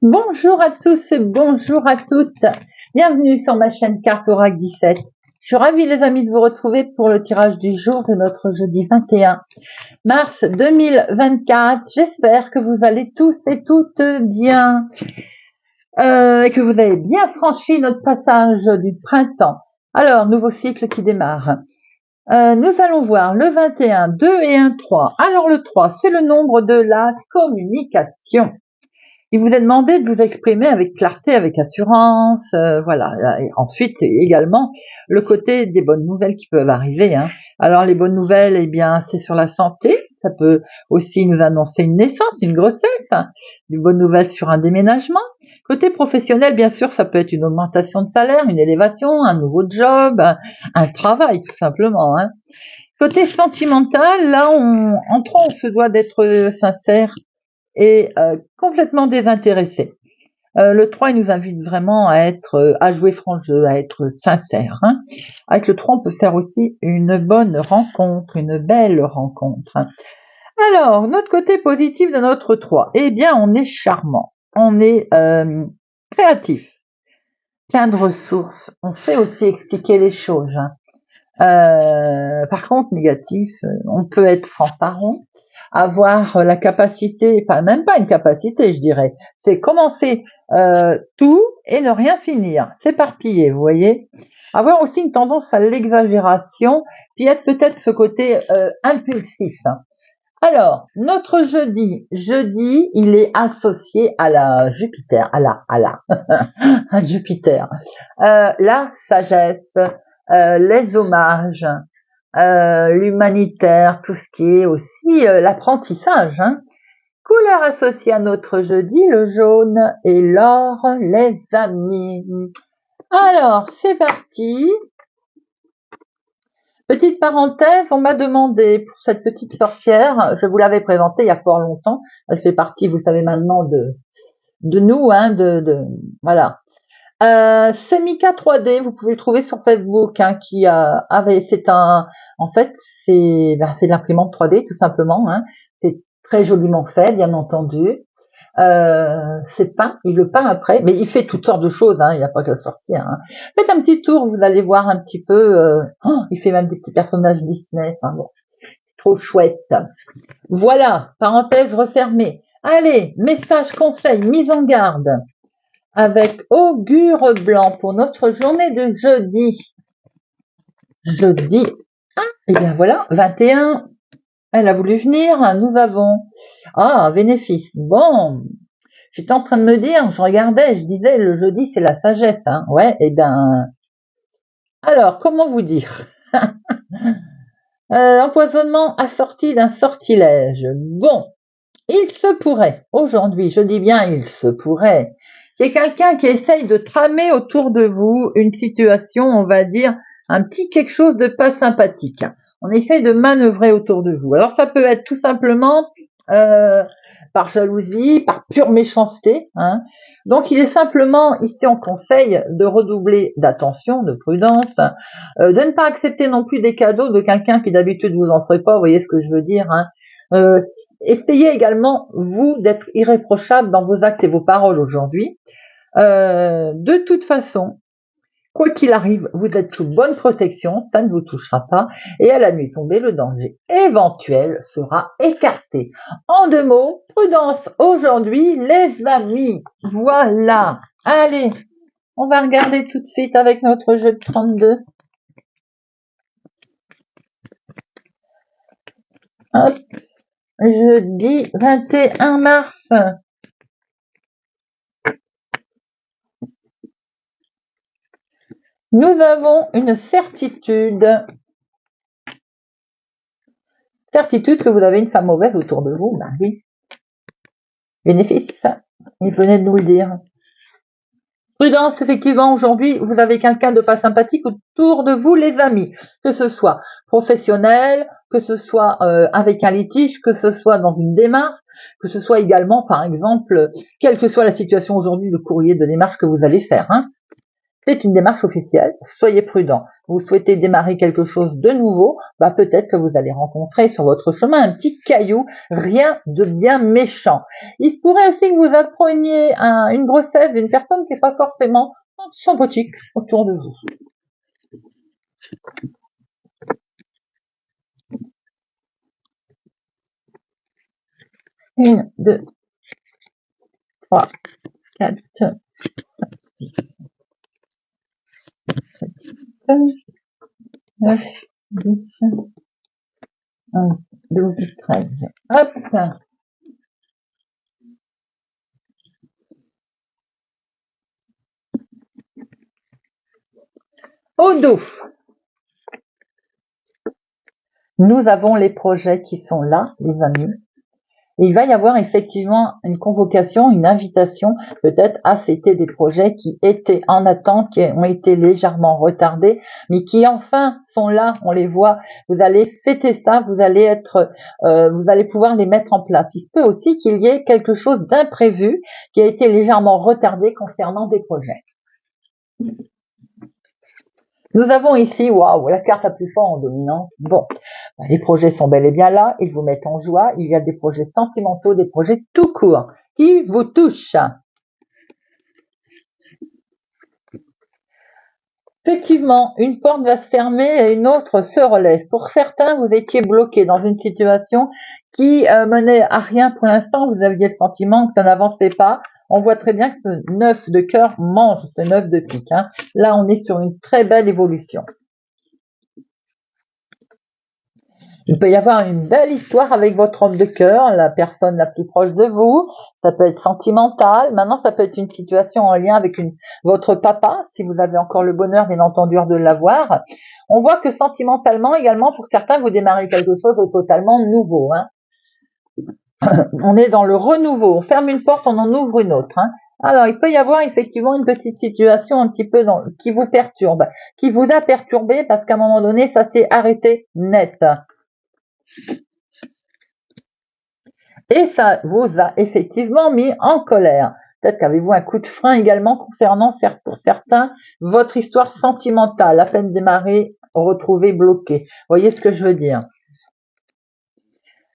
Bonjour à tous et bonjour à toutes. Bienvenue sur ma chaîne Cartorac 17. Je suis ravie les amis de vous retrouver pour le tirage du jour de notre jeudi 21 mars 2024. J'espère que vous allez tous et toutes bien et que vous avez bien franchi notre passage du printemps. Alors, nouveau cycle qui démarre. Nous allons voir le 21, 2 et 1, 3. Alors le 3, c'est le nombre de la communication. Il vous est demandé de vous exprimer avec clarté, avec assurance, voilà. Et ensuite, également, le côté des bonnes nouvelles qui peuvent arriver. Alors, les bonnes nouvelles, eh bien, c'est sur la santé. Ça peut aussi nous annoncer une naissance, une grossesse, une bonne nouvelle sur un déménagement. Côté professionnel, bien sûr, ça peut être une augmentation de salaire, une élévation, un nouveau job, un travail, tout simplement. Côté sentimental, là, en 3, on se doit d'être sincère et complètement désintéressé. Le 3, il nous invite vraiment à jouer franc jeu, à être sincère. Avec le 3, on peut faire aussi une bonne rencontre, une belle rencontre. Alors, notre côté positif de notre 3, eh bien, on est charmant, on est créatif, plein de ressources, on sait aussi expliquer les choses. Par contre, négatif, on peut être fanfaron, avoir la capacité, enfin même pas une capacité, je dirais, c'est commencer tout et ne rien finir, s'éparpiller, vous voyez. Avoir aussi une tendance à l'exagération, puis être peut-être ce côté impulsif. Alors, notre jeudi, il est associé à la Jupiter, à Jupiter. La sagesse, les hommages, l'humanitaire, tout ce qui est aussi l'apprentissage. Couleur associée à notre jeudi, le jaune et l'or, les amis. Alors, c'est parti. Petite parenthèse, on m'a demandé pour cette petite sorcière, je vous l'avais présentée il y a fort longtemps, elle fait partie, vous savez maintenant, de nous, voilà. C'est Mika 3D, vous pouvez le trouver sur Facebook, en fait, c'est de l'imprimante 3D tout simplement, c'est très joliment fait, bien entendu. C'est peint, il le peint après, mais il fait toutes sortes de choses, il n'y a pas que la sorcière. Faites un petit tour, vous allez voir un petit peu, il fait même des petits personnages Disney, enfin bon, trop chouette. Voilà, parenthèse refermée. Allez, message, conseil, mise en garde avec augure blanc pour notre journée de jeudi. Jeudi, et bien voilà, 21, elle a voulu venir, nous avons, bénéfice, bon, j'étais en train de me dire, je regardais, je disais, le jeudi c'est la sagesse, ouais, et bien, alors, comment vous dire empoisonnement assorti d'un sortilège, bon, il se pourrait, aujourd'hui, je dis bien il se pourrait, qu'il y ait quelqu'un qui essaye de tramer autour de vous une situation, on va dire, un petit quelque chose de pas sympathique. On essaye de manœuvrer autour de vous. Alors ça peut être tout simplement par jalousie, par pure méchanceté. Donc il est simplement, ici on conseille de redoubler d'attention, de prudence, de ne pas accepter non plus des cadeaux de quelqu'un qui d'habitude vous en ferait pas, vous voyez ce que je veux dire. Essayez également, vous, d'être irréprochable dans vos actes et vos paroles aujourd'hui. De toute façon, quoi qu'il arrive, vous êtes sous bonne protection, ça ne vous touchera pas, et à la nuit tombée, le danger éventuel sera écarté. En 2 mots, prudence aujourd'hui, les amis. Voilà. Allez, on va regarder tout de suite avec notre jeu de 32. Hop. Jeudi 21 mars. Nous avons une certitude. Certitude que vous avez une femme mauvaise autour de vous, ben oui. Bénéfice, il venait de nous le dire. Prudence, effectivement, aujourd'hui, vous avez quelqu'un de pas sympathique autour de vous, les amis. Que ce soit professionnel, que ce soit avec un litige, que ce soit dans une démarche, que ce soit également, par exemple, quelle que soit la situation aujourd'hui, le courrier de démarche que vous allez faire. C'est une démarche officielle, soyez prudent. Vous souhaitez démarrer quelque chose de nouveau, peut-être que vous allez rencontrer sur votre chemin un petit caillou, rien de bien méchant. Il se pourrait aussi que vous appreniez une grossesse d'une personne qui n'est pas forcément sympathique autour de vous. 1, 2, 3, 4, 6, 7, 9, 10, 11, 12, 13. Hop. Au dos. Nous avons les projets qui sont là, les amis. Et il va y avoir effectivement une convocation, une invitation peut-être à fêter des projets qui étaient en attente, qui ont été légèrement retardés, mais qui enfin sont là, on les voit. Vous allez fêter ça, vous allez pouvoir les mettre en place. Il se peut aussi qu'il y ait quelque chose d'imprévu qui a été légèrement retardé concernant des projets. Nous avons ici, waouh, la carte la plus forte en dominant. Bon, les projets sont bel et bien là, ils vous mettent en joie. Il y a des projets sentimentaux, des projets tout court qui vous touchent. Effectivement, une porte va se fermer et une autre se relève. Pour certains, vous étiez bloqué dans une situation qui menait à rien pour l'instant. Vous aviez le sentiment que ça n'avançait pas. On voit très bien que ce 9 de cœur mange ce 9 de pique. Là, on est sur une très belle évolution. Il peut y avoir une belle histoire avec votre homme de cœur, la personne la plus proche de vous. Ça peut être sentimental. Maintenant, ça peut être une situation en lien avec votre papa, si vous avez encore le bonheur, bien entendu, de l'avoir. On voit que sentimentalement, également, pour certains, vous démarrez quelque chose de totalement nouveau. On est dans le renouveau. On ferme une porte, on en ouvre une autre. Alors, il peut y avoir effectivement une petite situation un petit peu qui vous perturbe, qui vous a perturbé parce qu'à un moment donné, ça s'est arrêté net. Et ça vous a effectivement mis en colère. Peut-être qu'avez-vous un coup de frein également concernant, pour certains, votre histoire sentimentale, à peine démarrée, retrouvée bloquée. Voyez ce que je veux dire?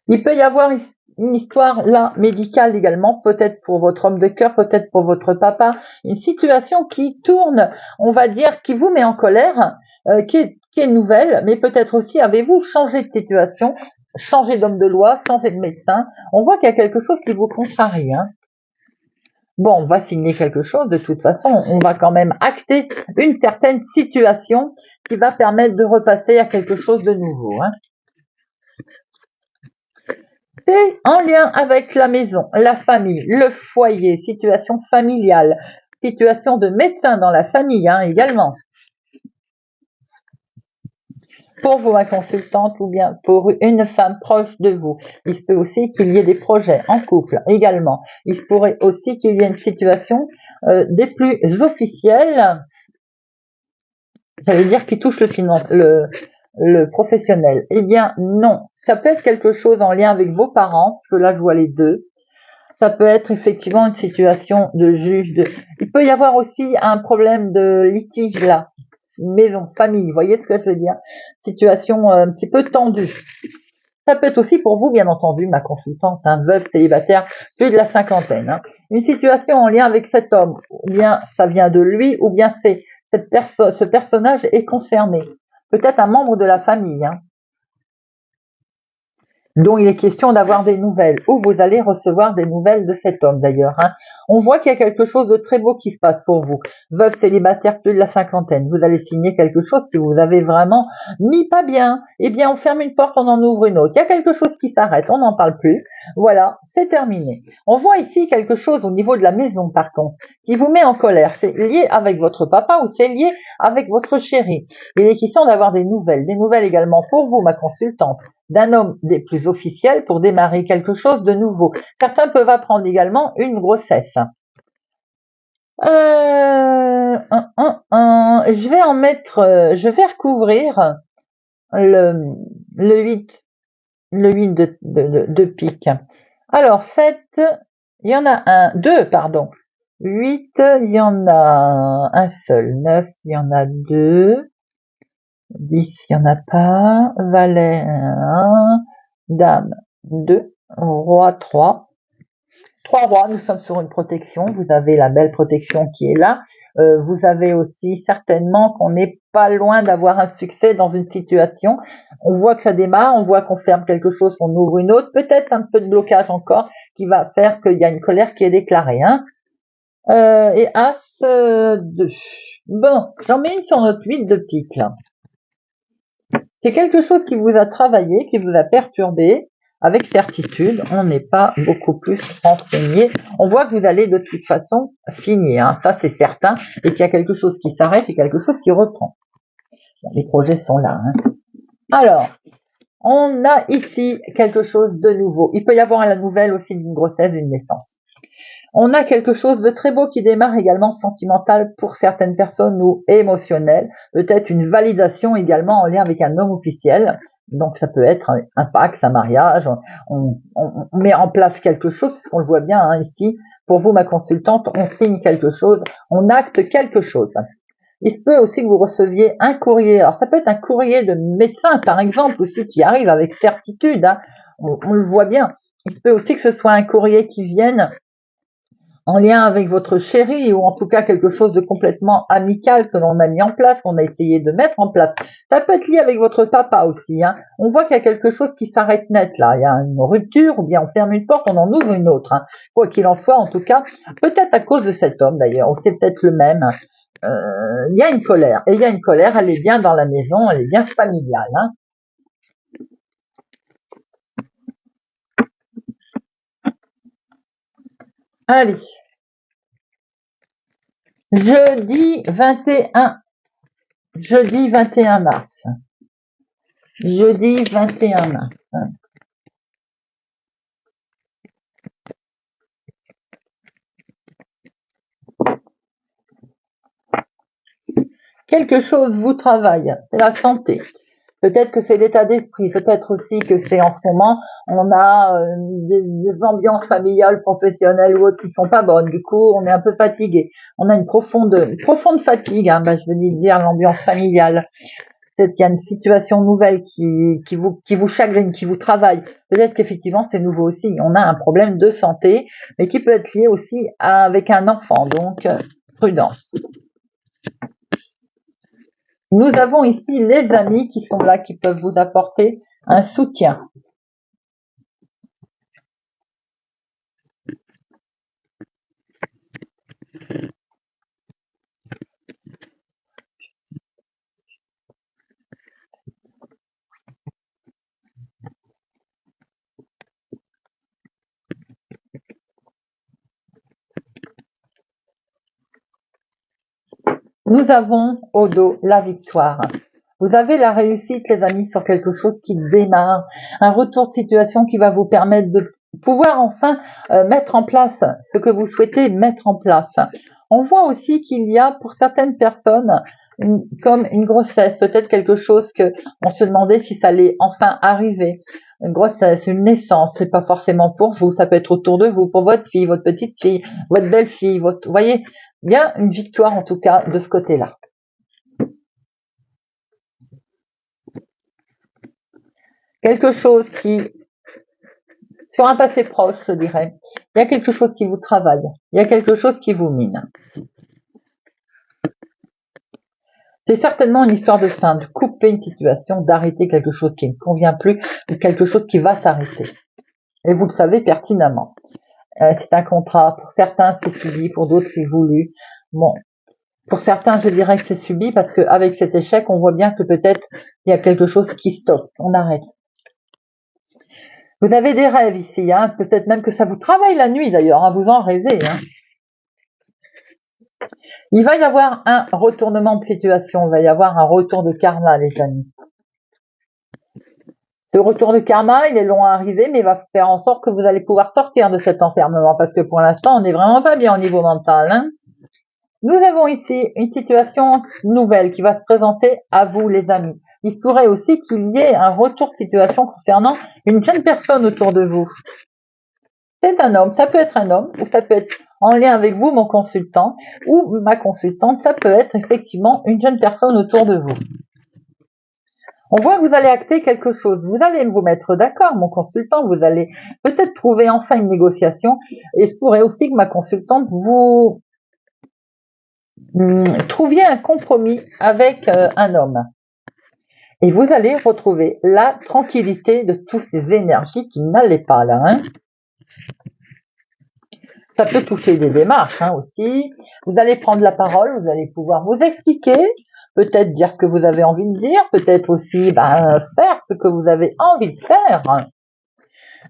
Il peut y avoir une histoire là médicale également, peut-être pour votre homme de cœur, peut-être pour votre papa, une situation qui tourne, on va dire, qui vous met en colère, qui est nouvelle, mais peut-être aussi avez-vous changé de situation, changé d'homme de loi, changé de médecin. On voit qu'il y a quelque chose qui vous contrarie. Bon, on va signer quelque chose, de toute façon, on va quand même acter une certaine situation qui va permettre de repasser à quelque chose de nouveau. C'est en lien avec la maison, la famille, le foyer, situation familiale, situation de médecin dans la famille également. Pour vous, ma consultante, ou bien pour une femme proche de vous. Il se peut aussi qu'il y ait des projets en couple également. Il se pourrait aussi qu'il y ait une situation des plus officielles, j'allais dire qui touche le professionnel. Eh bien non, ça peut être quelque chose en lien avec vos parents, parce que là je vois les deux. Ça peut être effectivement une situation de juge. Il peut y avoir aussi un problème de litige là, maison, famille, vous voyez ce que je veux dire? Situation un petit peu tendue. Ça peut être aussi pour vous, bien entendu, ma consultante, veuve, célibataire, plus de la cinquantaine. Une situation en lien avec cet homme, ou bien ça vient de lui, ou bien ce personnage est concerné. Peut-être un membre de la famille. Dont il est question d'avoir des nouvelles, ou vous allez recevoir des nouvelles de cet homme d'ailleurs. On voit qu'il y a quelque chose de très beau qui se passe pour vous. Veuve célibataire plus de la cinquantaine, vous allez signer quelque chose que vous avez vraiment mis pas bien. Eh bien, on ferme une porte, on en ouvre une autre. Il y a quelque chose qui s'arrête, on n'en parle plus. Voilà, c'est terminé. On voit ici quelque chose au niveau de la maison par contre, qui vous met en colère. C'est lié avec votre papa ou c'est lié avec votre chéri. Il est question d'avoir des nouvelles également pour vous, ma consultante, d'un homme des plus officiels pour démarrer quelque chose de nouveau. Certains peuvent apprendre également une grossesse. Je vais recouvrir le 8 de pique. Alors 7, il y en a 2, pardon. 8, il y en a un seul. 9, il y en a 2. 10, il y en a pas. Valet, 1. Dame, 2. Roi, 3. 3 rois, nous sommes sur une protection. Vous avez la belle protection qui est là. Vous avez aussi certainement qu'on n'est pas loin d'avoir un succès dans une situation. On voit que ça démarre, on voit qu'on ferme quelque chose, qu'on ouvre une autre. Peut-être un peu de blocage encore qui va faire qu'il y a une colère qui est déclarée. Hein. Et As 2. Bon, j'en mets une sur notre 8 de pique. Là. C'est quelque chose qui vous a travaillé, qui vous a perturbé. Avec certitude, on n'est pas beaucoup plus renseigné. On voit que vous allez de toute façon signer, hein, ça c'est certain, et qu'il y a quelque chose qui s'arrête et quelque chose qui reprend. Les projets sont là. Hein. Alors, on a ici quelque chose de nouveau. Il peut y avoir la nouvelle aussi d'une grossesse, d'une naissance. On a quelque chose de très beau qui démarre également sentimental pour certaines personnes ou émotionnel. Peut-être une validation également en lien avec un homme officiel. Donc ça peut être un pacte, un mariage. On met en place quelque chose, parce qu'on le voit bien hein, ici. Pour vous, ma consultante, on signe quelque chose, on acte quelque chose. Il se peut aussi que vous receviez un courrier. Alors ça peut être un courrier de médecin, par exemple, aussi qui arrive avec certitude. Hein. On le voit bien. Il se peut aussi que ce soit un courrier qui vienne en lien avec votre chéri ou en tout cas quelque chose de complètement amical que l'on a mis en place, qu'on a essayé de mettre en place. Ça peut être lié avec votre papa aussi. Hein. On voit qu'il y a quelque chose qui s'arrête net là. Il y a une rupture ou bien on ferme une porte, on en ouvre une autre. Hein. Quoi qu'il en soit, en tout cas, peut-être à cause de cet homme d'ailleurs, ou c'est peut-être le même. Il y a une colère. Et il y a une colère, elle est bien dans la maison, elle est bien familiale. Hein. Allez. Jeudi 21 mars. Jeudi 21 mars. Quelque chose vous travaille, c'est la santé. Peut-être que c'est l'état d'esprit, peut-être aussi que c'est en ce moment, on a des ambiances familiales, professionnelles ou autres qui sont pas bonnes. Du coup, on est un peu fatigué. On a une profonde fatigue, hein, je veux dire l'ambiance familiale. Peut-être qu'il y a une situation nouvelle qui vous chagrine, qui vous travaille. Peut-être qu'effectivement, c'est nouveau aussi. On a un problème de santé, mais qui peut être lié aussi avec un enfant. Donc, prudence. Nous avons ici les amis qui sont là, qui peuvent vous apporter un soutien. Nous avons au dos la victoire. Vous avez la réussite, les amis, sur quelque chose qui démarre, un retour de situation qui va vous permettre de pouvoir enfin mettre en place ce que vous souhaitez mettre en place. On voit aussi qu'il y a pour certaines personnes comme une grossesse, peut-être quelque chose que on se demandait si ça allait enfin arriver. Une grossesse, une naissance, c'est pas forcément pour vous, ça peut être autour de vous, pour votre fille, votre petite fille, votre belle-fille, vous voyez, il y a une victoire en tout cas de ce côté-là. Quelque chose qui, sur un passé proche, je dirais, il y a quelque chose qui vous travaille, il y a quelque chose qui vous mine. C'est certainement une histoire de fin, de couper une situation, d'arrêter quelque chose qui ne convient plus ou quelque chose qui va s'arrêter. Et vous le savez pertinemment. C'est un contrat. Pour certains, c'est subi, pour d'autres, c'est voulu. Bon, pour certains, je dirais que c'est subi parce qu'avec cet échec, on voit bien que peut-être il y a quelque chose qui stoppe. On arrête. Vous avez des rêves ici, hein. Peut-être même que ça vous travaille la nuit d'ailleurs, hein. Vous en rêvez. Hein. Il va y avoir un retournement de situation, il va y avoir un retour de karma, les amis. Ce retour de karma, il est long à arriver, mais il va faire en sorte que vous allez pouvoir sortir de cet enfermement, parce que pour l'instant, on n'est vraiment pas bien au niveau mental. Hein. Nous avons ici une situation nouvelle qui va se présenter à vous, les amis. Il se pourrait aussi qu'il y ait un retour de situation concernant une jeune personne autour de vous. C'est un homme, ça peut être un homme, ou ça peut être en lien avec vous, mon consultant, ou ma consultante. Ça peut être effectivement une jeune personne autour de vous. On voit que vous allez acter quelque chose. Vous allez vous mettre d'accord, mon consultant. Vous allez peut-être trouver enfin une négociation. Et il se pourrait aussi que ma consultante vous trouviez un compromis avec un homme. Et vous allez retrouver la tranquillité de toutes ces énergies qui n'allaient pas là. Hein. Ça peut toucher des démarches aussi. Vous allez prendre la parole, vous allez pouvoir vous expliquer, peut-être dire ce que vous avez envie de dire, peut-être aussi faire ce que vous avez envie de faire.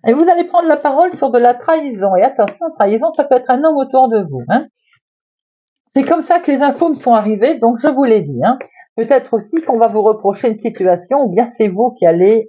Et vous allez prendre la parole sur de la trahison. Et attention, trahison, ça peut être un homme autour de vous. Hein. C'est comme ça que les infos me sont arrivées, donc je vous l'ai dit. Hein. Peut-être aussi qu'on va vous reprocher une situation, ou bien c'est vous qui allez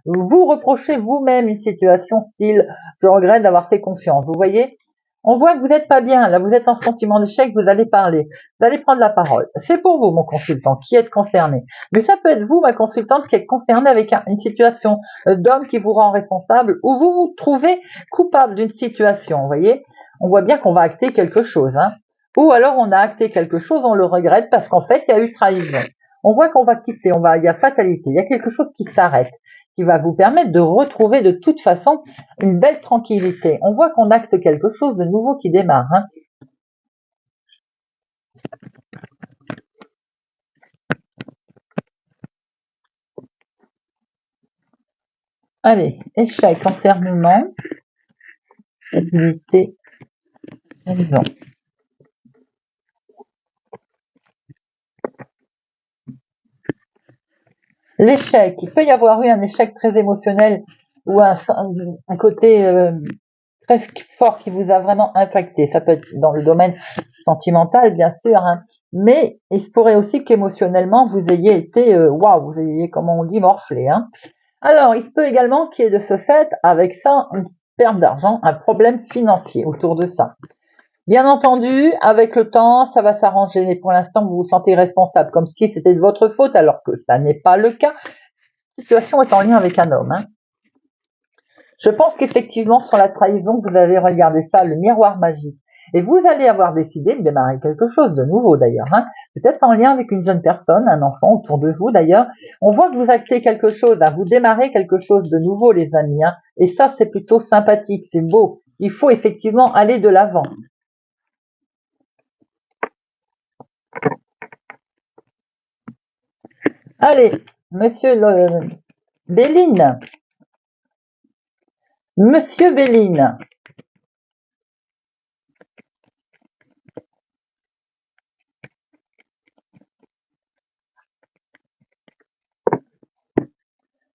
vous reprocher vous-même une situation style « je regrette d'avoir fait confiance ». Vous voyez, on voit que vous n'êtes pas bien, là vous êtes en sentiment d'échec, vous allez parler, vous allez prendre la parole. C'est pour vous, mon consultant, qui êtes concerné. Mais ça peut être vous, ma consultante, qui êtes concerné avec une situation d'homme qui vous rend responsable, ou vous vous trouvez coupable d'une situation, vous voyez. On voit bien qu'on va acter quelque chose, hein. Ou alors on a acté quelque chose, on le regrette parce qu'en fait, il y a eu trahison. On voit qu'on va quitter, il y a fatalité, il y a quelque chose qui s'arrête, qui va vous permettre de retrouver de toute façon une belle tranquillité. On voit qu'on acte quelque chose de nouveau qui démarre. Hein. Allez, échec, enfermement, stabilité, trahison. L'échec, il peut y avoir eu un échec très émotionnel ou un côté très fort qui vous a vraiment impacté. Ça peut être dans le domaine sentimental, bien sûr, hein, mais il se pourrait aussi qu'émotionnellement, vous ayez été, waouh, vous ayez, comme on dit, morflé. Hein. Alors, il se peut également qu'il y ait de ce fait, avec ça, une perte d'argent, un problème financier autour de ça. Bien entendu, avec le temps, ça va s'arranger, mais pour l'instant, vous vous sentez responsable, comme si c'était de votre faute, alors que ça n'est pas le cas. La situation est en lien avec un homme. Hein. Je pense qu'effectivement, sur la trahison, vous avez regardé ça, le miroir magique. Et vous allez avoir décidé de démarrer quelque chose de nouveau d'ailleurs. Hein. Peut-être en lien avec une jeune personne, un enfant autour de vous d'ailleurs. On voit que vous actez quelque chose, hein. Vous démarrez quelque chose de nouveau les amis. Hein. Et ça, c'est plutôt sympathique, c'est beau. Il faut effectivement aller de l'avant. Allez, monsieur Béline. Monsieur Béline.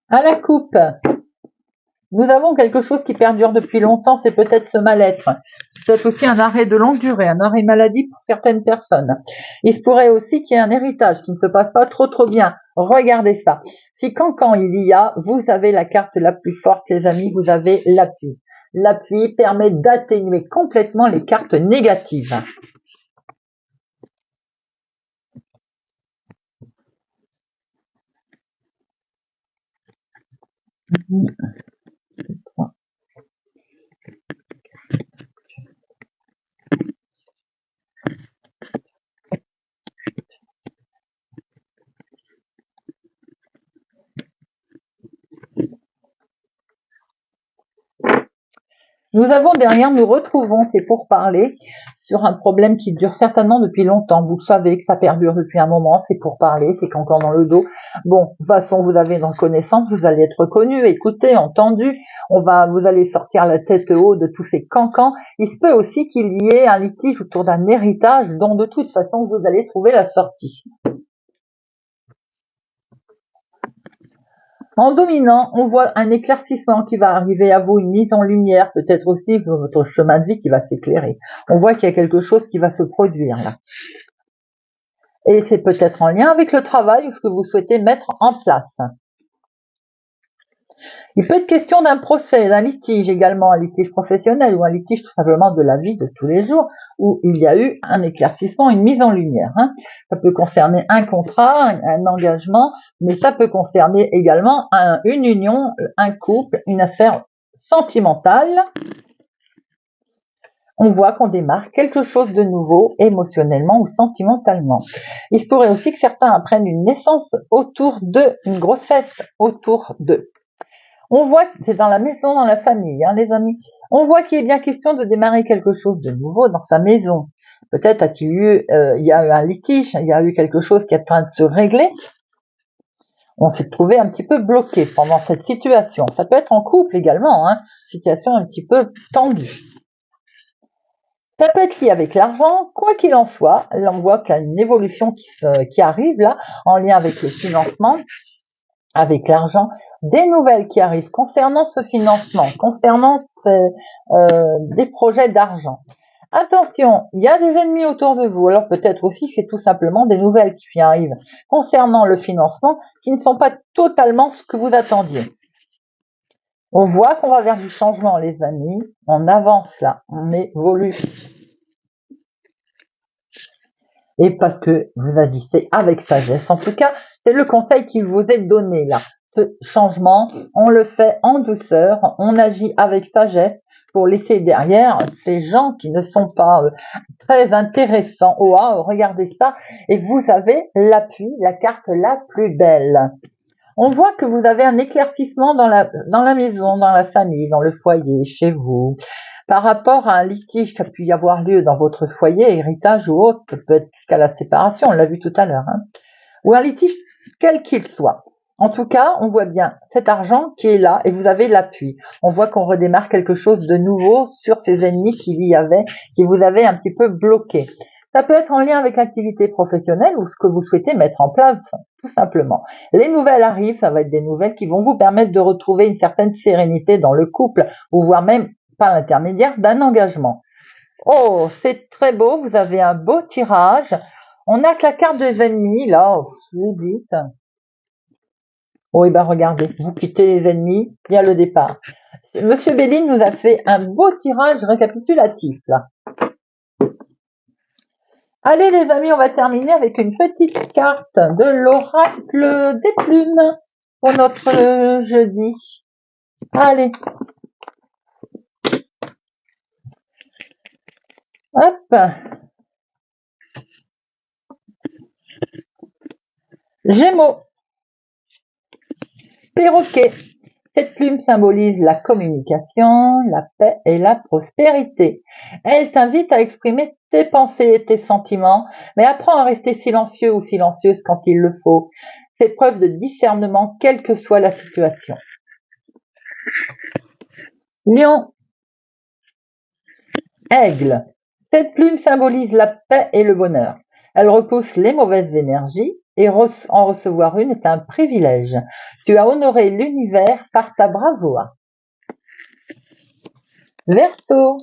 À la coupe. Nous avons quelque chose qui perdure depuis longtemps, c'est peut-être ce mal-être. C'est peut-être aussi un arrêt de longue durée, un arrêt maladie pour certaines personnes. Il se pourrait aussi qu'il y ait un héritage qui ne se passe pas trop bien. Regardez ça. Si quand il y a, vous avez la carte la plus forte, les amis, vous avez l'appui. L'appui permet d'atténuer complètement les cartes négatives. Nous avons derrière, nous retrouvons ces pourparlers sur un problème qui dure certainement depuis longtemps. Vous le savez que ça perdure depuis un moment, c'est pourparlers, c'est qu'encore dans le dos. Bon, de toute façon, vous avez dans connaissance, vous allez être reconnu, écouté, entendu. Vous allez sortir la tête haute de tous ces cancans. Il se peut aussi qu'il y ait un litige autour d'un héritage dont de toute façon, vous allez trouver la sortie. En dominant, on voit un éclaircissement qui va arriver à vous, une mise en lumière, peut-être aussi votre chemin de vie qui va s'éclairer. On voit qu'il y a quelque chose qui va se produire là. Et c'est peut-être en lien avec le travail ou ce que vous souhaitez mettre en place. Il peut être question d'un procès, d'un litige également, un litige professionnel ou un litige tout simplement de la vie de tous les jours où il y a eu un éclaircissement, une mise en lumière. Hein. Ça peut concerner un contrat, un engagement, mais ça peut concerner également une union, un couple, une affaire sentimentale. On voit qu'on démarre quelque chose de nouveau, émotionnellement ou sentimentalement. Il se pourrait aussi que certains apprennent une naissance autour d'eux, une grossesse autour d'eux. On voit que c'est dans la maison, dans la famille, hein, les amis. On voit qu'il est bien question de démarrer quelque chose de nouveau dans sa maison. Peut-être il y a eu un litige, il y a eu quelque chose qui est en train de se régler. On s'est trouvé un petit peu bloqué pendant cette situation. Ça peut être en couple également, hein, situation un petit peu tendue. Ça peut être lié avec l'argent, quoi qu'il en soit. Là, on voit qu'il y a une évolution qui arrive là, en lien avec le financement, avec l'argent. Des nouvelles qui arrivent concernant ce financement, concernant des projets d'argent. Attention, il y a des ennemis autour de vous. Alors peut-être aussi que c'est tout simplement des nouvelles qui arrivent concernant le financement qui ne sont pas totalement ce que vous attendiez. On voit qu'on va vers du changement, les amis. On avance là, on évolue. Et parce que vous agissez avec sagesse. En tout cas, c'est le conseil qui vous est donné là. Ce changement, on le fait en douceur, on agit avec sagesse pour laisser derrière ces gens qui ne sont pas très intéressants. Oh, regardez ça. Et vous avez l'appui, la carte la plus belle. On voit que vous avez un éclaircissement dans la maison, dans la famille, dans le foyer, chez vous, par rapport à un litige qui a pu y avoir lieu dans votre foyer, héritage ou autre, peut-être jusqu'à la séparation, on l'a vu tout à l'heure, hein, ou un litige quel qu'il soit. En tout cas, on voit bien cet argent qui est là et vous avez l'appui. On voit qu'on redémarre quelque chose de nouveau sur ces ennemis qui vous avaient un petit peu bloqué. Ça peut être en lien avec l'activité professionnelle ou ce que vous souhaitez mettre en place, tout simplement. Les nouvelles arrivent, ça va être des nouvelles qui vont vous permettre de retrouver une certaine sérénité dans le couple, ou voire même par l'intermédiaire d'un engagement. Oh, c'est très beau, vous avez un beau tirage. On a que la carte des ennemis, là, j'hésite. Oh, et ben regardez, vous quittez les ennemis, il y a le départ. Monsieur Béline nous a fait un beau tirage récapitulatif, là. Allez les amis, on va terminer avec une petite carte de l'oracle des plumes pour notre jeudi. Allez. Hop. Gémeaux. Perroquet. Cette plume symbolise la communication, la paix et la prospérité. Elle t'invite à exprimer tes pensées et tes sentiments, mais apprends à rester silencieux ou silencieuse quand il le faut. Fais preuve de discernement, quelle que soit la situation. Lion. Aigle. Cette plume symbolise la paix et le bonheur. Elle repousse les mauvaises énergies et en recevoir une est un privilège. Tu as honoré l'univers par ta bravoure. Verseau.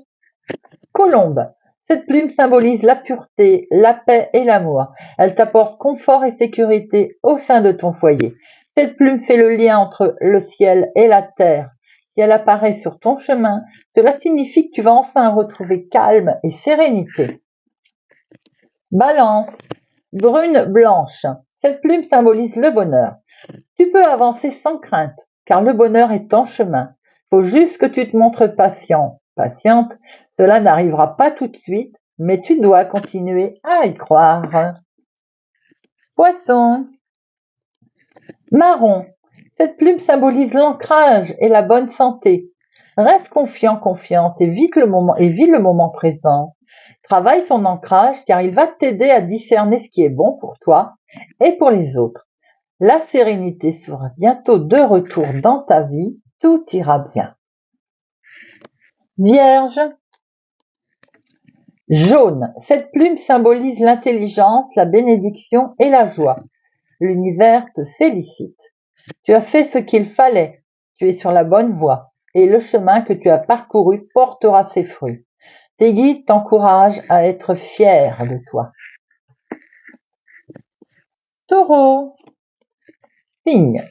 Colombe. Cette plume symbolise la pureté, la paix et l'amour. Elle t'apporte confort et sécurité au sein de ton foyer. Cette plume fait le lien entre le ciel et la terre. Si elle apparaît sur ton chemin, cela signifie que tu vas enfin retrouver calme et sérénité. Balance. Brune blanche. Cette plume symbolise le bonheur. Tu peux avancer sans crainte, car le bonheur est en chemin. Faut juste que tu te montres patient, patiente. Cela n'arrivera pas tout de suite, mais tu dois continuer à y croire. Poisson. Marron. Cette plume symbolise l'ancrage et la bonne santé. Reste confiant, confiante et vis le moment présent. Travaille ton ancrage car il va t'aider à discerner ce qui est bon pour toi et pour les autres. La sérénité sera bientôt de retour dans ta vie, tout ira bien. Vierge. Jaune. Cette plume symbolise l'intelligence, la bénédiction et la joie. L'univers te félicite. Tu as fait ce qu'il fallait. Tu es sur la bonne voie et le chemin que tu as parcouru portera ses fruits. Tes guides t'encouragent à être fier de toi. Taureau. Cygne.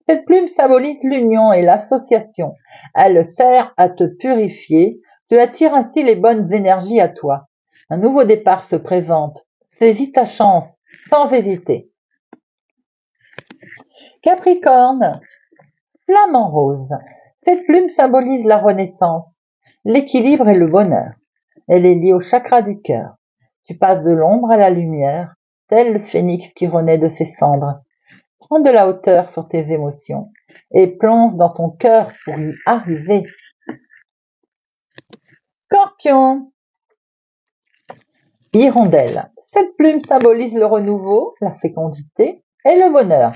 Cette plume symbolise l'union et l'association. Elle sert à te purifier. Tu attires ainsi les bonnes énergies à toi. Un nouveau départ se présente. Saisis ta chance sans hésiter. Capricorne. Flamant rose. Cette plume symbolise la renaissance, l'équilibre et le bonheur. Elle est liée au chakra du cœur. Tu passes de l'ombre à la lumière, tel le phénix qui renaît de ses cendres. Prends de la hauteur sur tes émotions et plonge dans ton cœur pour y arriver. Scorpion, hirondelle. Cette plume symbolise le renouveau, la fécondité et le bonheur.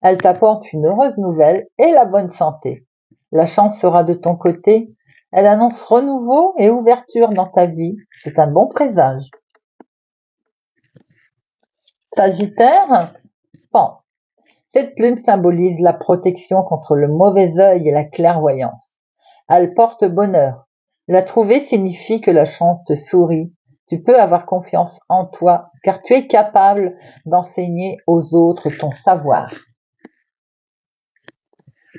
Elle t'apporte une heureuse nouvelle et la bonne santé. La chance sera de ton côté. Elle annonce renouveau et ouverture dans ta vie. C'est un bon présage. Sagittaire, pan. Cette plume symbolise la protection contre le mauvais œil et la clairvoyance. Elle porte bonheur. La trouver signifie que la chance te sourit. Tu peux avoir confiance en toi car tu es capable d'enseigner aux autres ton savoir.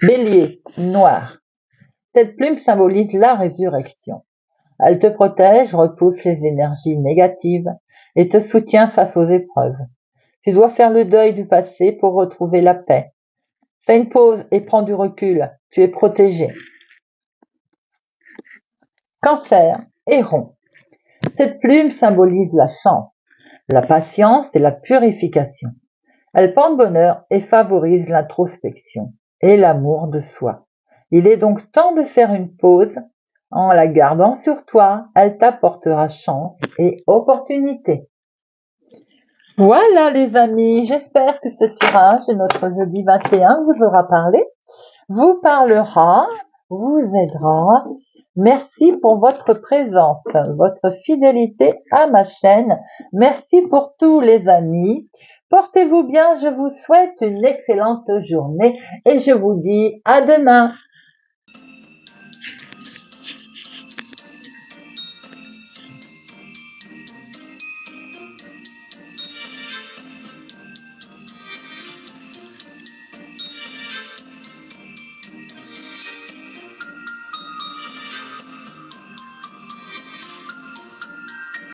Bélier, noir. Cette plume symbolise la résurrection. Elle te protège, repousse les énergies négatives et te soutient face aux épreuves. Tu dois faire le deuil du passé pour retrouver la paix. Fais une pause et prends du recul. Tu es protégé. Cancer, héron. Cette plume symbolise la chance, la patience et la purification. Elle porte bonheur et favorise l'introspection et l'amour de soi. Il est donc temps de faire une pause. En la gardant sur toi, elle t'apportera chance et opportunité. Voilà les amis, j'espère que ce tirage de notre jeudi 21 vous aura parlé, vous parlera, vous aidera. Merci pour votre présence, votre fidélité à ma chaîne. Merci pour tous les amis. Portez-vous bien, je vous souhaite une excellente journée et je vous dis à demain.